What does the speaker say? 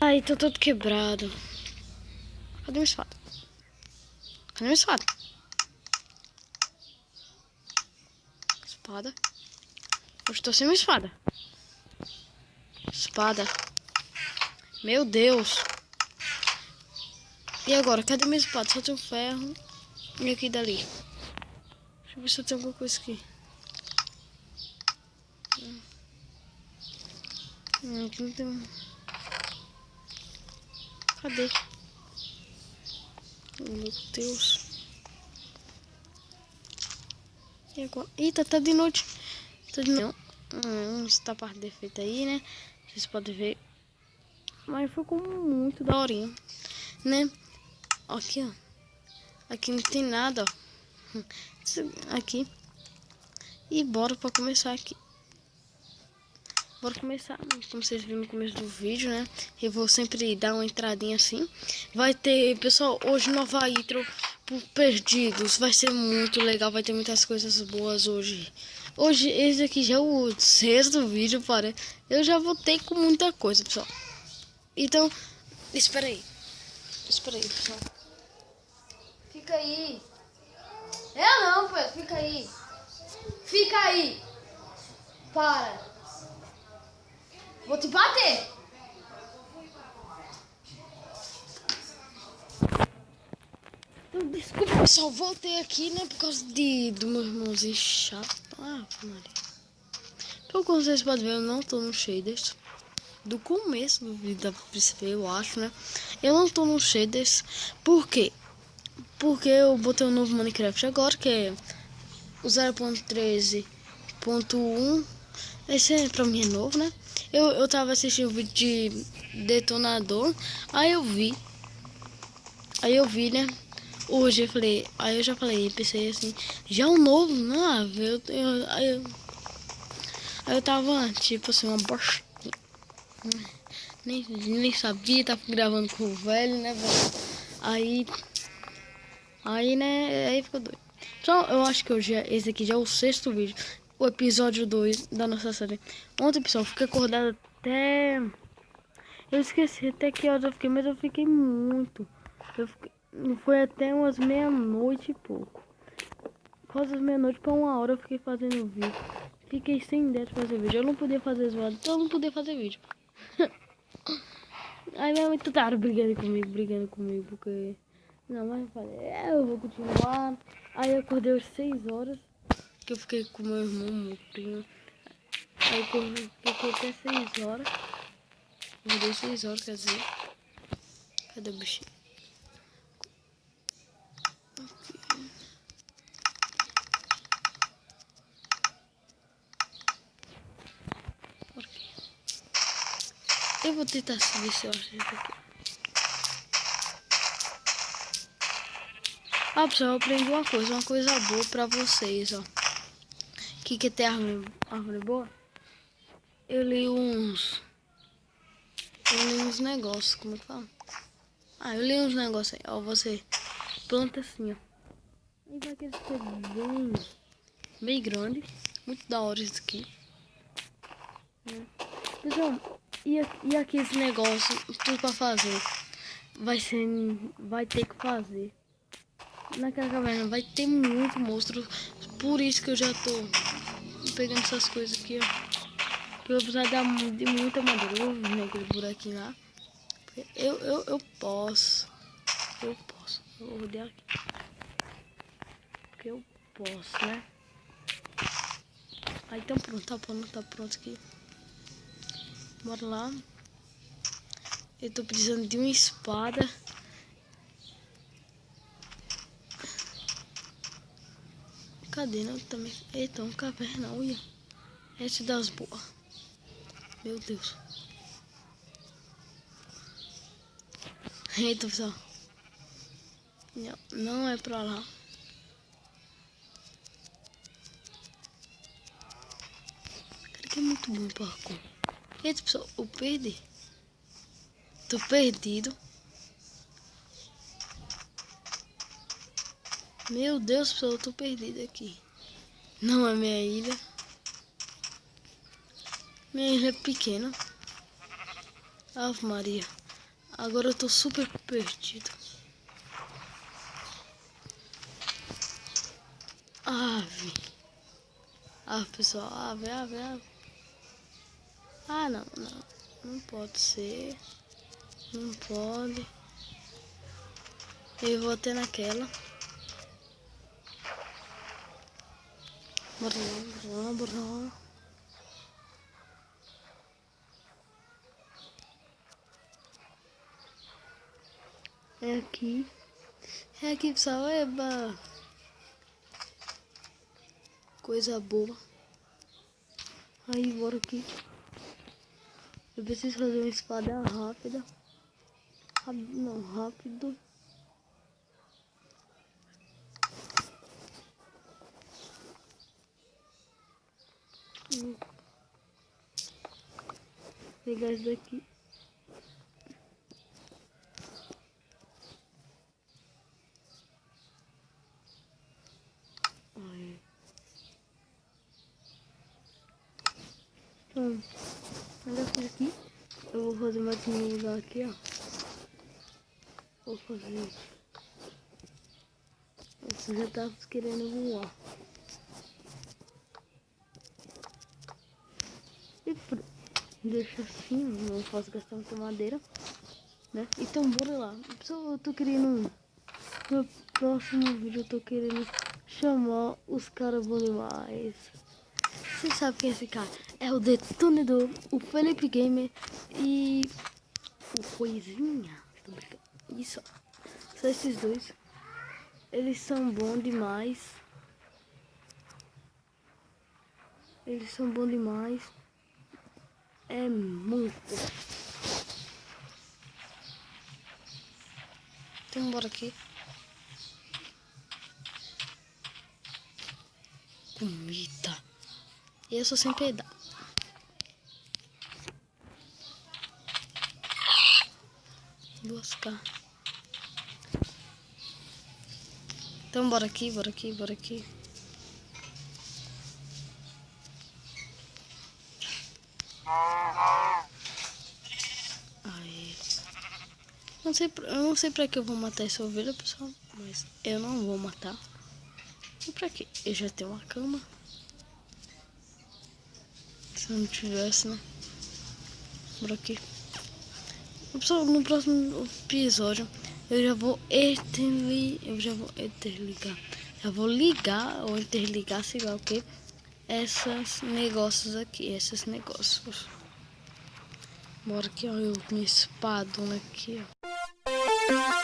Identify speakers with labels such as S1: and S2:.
S1: Ai, tô todo quebrado. Cadê minha espada? Cadê minha espada? Espada. Eu estou sem minha espada. Espada. Meu Deus. E agora? Cadê minha espada? Só tem um ferro. E aqui dali. Deixa eu ver se eu tenho alguma coisa aqui. Aqui não tem. Cadê? Oh, meu Deus. E agora? Eita, tá de noite. Tá de noite. Essa parte defeita aí, né? Vocês podem ver. Mas ficou muito daorinha, né? Aqui, ó. Aqui não tem nada, ó. Aqui. E bora pra começar aqui. Bora começar, como vocês viram no começo do vídeo, né? Eu vou sempre dar uma entradinha assim. Vai ter, pessoal, hoje nova intro por Perdidos. Vai ser muito legal, vai ter muitas coisas boas hoje. Hoje, esse aqui já é o sexto vídeo, para. Eu já voltei com muita coisa, pessoal. Então, espera aí. Espera aí, pessoal. Fica aí. Eu não, Pedro, fica aí. Fica aí. Para. Vou te bater. Então, desculpa, pessoal. Voltei aqui, né? Por causa do meu irmãozinho chato. Ah, Maria. Então, como vocês podem ver, eu não tô no shaders. Do começo do vídeo da PCP, eu acho, né? Eu não tô no shaders. Por quê? Porque eu botei um novo Minecraft agora, que é o 0.13.1. Esse é pra mim é novo, né? Eu tava assistindo o vídeo de detonador. Aí eu vi, né? Hoje eu falei, aí eu já falei, pensei assim, já o novo, não, aí eu tava tipo assim, uma bosta. Nem sabia, tava gravando com o velho, né, velho? Aí, né, aí ficou doido. Só, eu acho que esse aqui já é o sexto vídeo. O episódio 2 da nossa série. Ontem, pessoal, fiquei acordado até... Eu esqueci até que horas eu fiquei, mas eu fiquei muito. Foi até umas meia-noite e pouco. Quase meia-noite pra 1 hora eu fiquei fazendo vídeo. Fiquei sem ideia de fazer vídeo. Eu não podia fazer zoado, então eu não podia fazer vídeo. Aí minha mãe tava brigando comigo, porque... Não, mas eu falei, eu vou continuar. Aí eu acordei às 6 horas, que eu fiquei com meu irmão, meu primo. Aí eu fiquei até 6 horas. Acordei 6 horas, quer dizer. Cadê o bichinho? Aqui. Eu vou tentar ver se eu acho isso aqui. Ah, pessoal, eu aprendi uma coisa boa pra vocês, ó. Que tem árvore boa? Eu li uns negócios, como é que fala? Ah, eu li uns negócios aí, ó, você planta assim, ó. Aí vai crescer bem grande, muito da hora isso aqui. Pessoal, e aqui esse negócio, tudo pra fazer, vai ter que fazer. Naquela caverna vai ter muito monstro, por isso que eu já tô pegando essas coisas aqui, ó. Que eu vou precisar de muita madeira. Eu vou ver aquele buraquinho lá. Eu posso. Eu vou rodear aqui. Porque eu posso, né? Aí então pronto, tá pronto aqui. Bora lá. Eu tô precisando de uma espada. Cadê, né? Também. Eita, um caverna, olha. Essa das boas. Meu Deus. Eita, pessoal. Não é pra lá. Cara, que é muito bom o parkour. Eita, pessoal, eu perdi. Tô perdido. Meu Deus, pessoal, eu tô perdido aqui. Não é minha ilha. Minha ilha é pequena. Ave Maria. Agora eu tô super perdido. Ave. Ah, pessoal, ave. Ah, não. Não pode ser. Não pode. Eu vou até naquela. Bora lá. É aqui, pessoal. Eba. Coisa boa. Aí, bora aqui. Eu preciso fazer uma espada rápida. Rápido. Pegar isso daqui. Aí. Então, olha aqui. Eu vou fazer mais um lugar aqui, ó. Vou fazer. Você já tá querendo voar. E deixa assim, não posso gastar muita madeira, né? Então bora lá. Eu tô querendo, no próximo vídeo eu tô querendo chamar os caras bons demais. Você sabe quem é esse cara? É o Detonador, o Felipe Gamer e o Coisinha. Tô brincando. Isso, só esses dois. Eles são bons demais. É muito. Então bora aqui. Comida. E eu sou sem peidar. Buscar. Então bora aqui. Aí. Eu não sei pra que eu vou matar essa ovelha, pessoal. Mas eu não vou matar. E pra quê? Eu já tenho uma cama. Se eu não tivesse, né? Por aqui. Pessoal, no próximo episódio eu já vou interligar. Já vou ligar ou interligar, sei lá o que. Esses negócios aqui. Bora aqui, ó. Minha espadona aqui, ó.